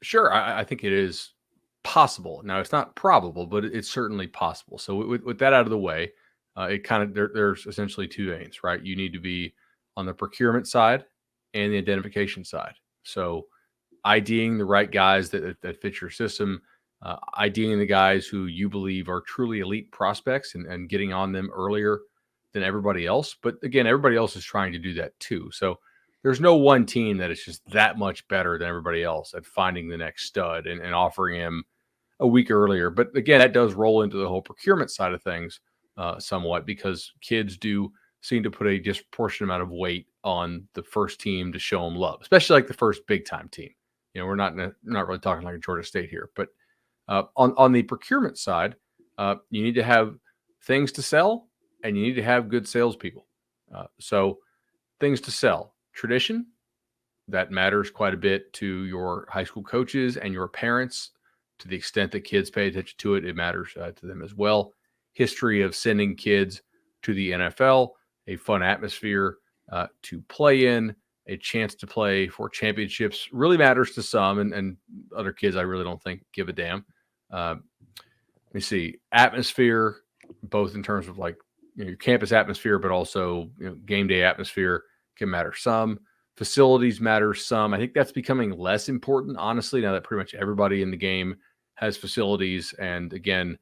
Sure, I think it is possible. Now, it's not probable, but it's certainly possible. So, with that out of the way, it kind of there's essentially two veins, right? You need to be on the procurement side and the identification side. So, IDing the right guys that fit your system, IDing the guys who you believe are truly elite prospects and getting on them earlier than everybody else. But again, everybody else is trying to do that too. So there's no one team that is just that much better than everybody else at finding the next stud and offering him a week earlier. But again, that does roll into the whole procurement side of things somewhat because kids do seem to put a disproportionate amount of weight on the first team to show them love, especially like the first big time team. We're not really talking like a Georgia State here, but on the procurement side, you need to have things to sell, and you need to have good salespeople. So things to sell, tradition that matters quite a bit to your high school coaches and your parents. To the extent that kids pay attention to it, it matters to them as well. History of sending kids to the NFL, a fun atmosphere to play in, a chance to play for championships really matters to some, and other kids I really don't think give a damn. Let me see, atmosphere, both in terms of like your campus atmosphere, but also game day atmosphere can matter some. Facilities matter some. I think that's becoming less important, honestly, now that pretty much everybody in the game has facilities. And again,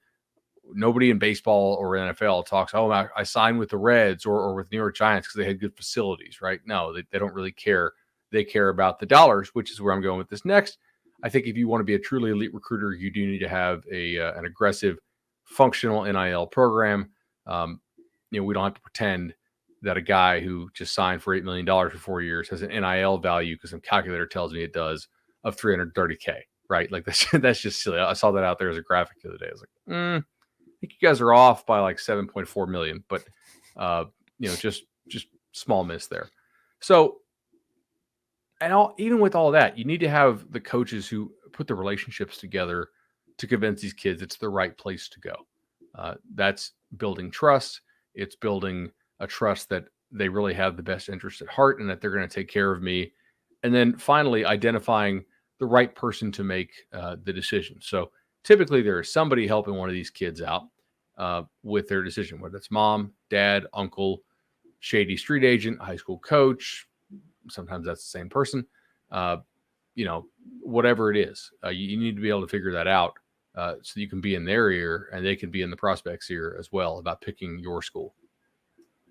nobody in baseball or NFL talks, oh, I signed with the Reds or with New York Giants because they had good facilities, right? No, they don't really care. They care about the dollars, which is where I'm going with this next. I think if you want to be a truly elite recruiter, you do need to have an aggressive, functional NIL program. We don't have to pretend that a guy who just signed for $8 million for 4 years has an NIL value because some calculator tells me it does of $330K, right? Like that's just silly. I saw that out there as a graphic the other day. I was like, I think you guys are off by like 7.4 million, but just small miss there. So, even with all that, you need to have the coaches who put the relationships together to convince these kids it's the right place to go. That's building trust. It's building a trust that they really have the best interest at heart and that they're going to take care of me. And then finally, identifying the right person to make the decision. So typically there is somebody helping one of these kids out with their decision, whether it's mom, dad, uncle, shady street agent, high school coach. Sometimes that's the same person. Whatever it is, you need to be able to figure that out so you can be in their ear and they can be in the prospect's ear as well about picking your school.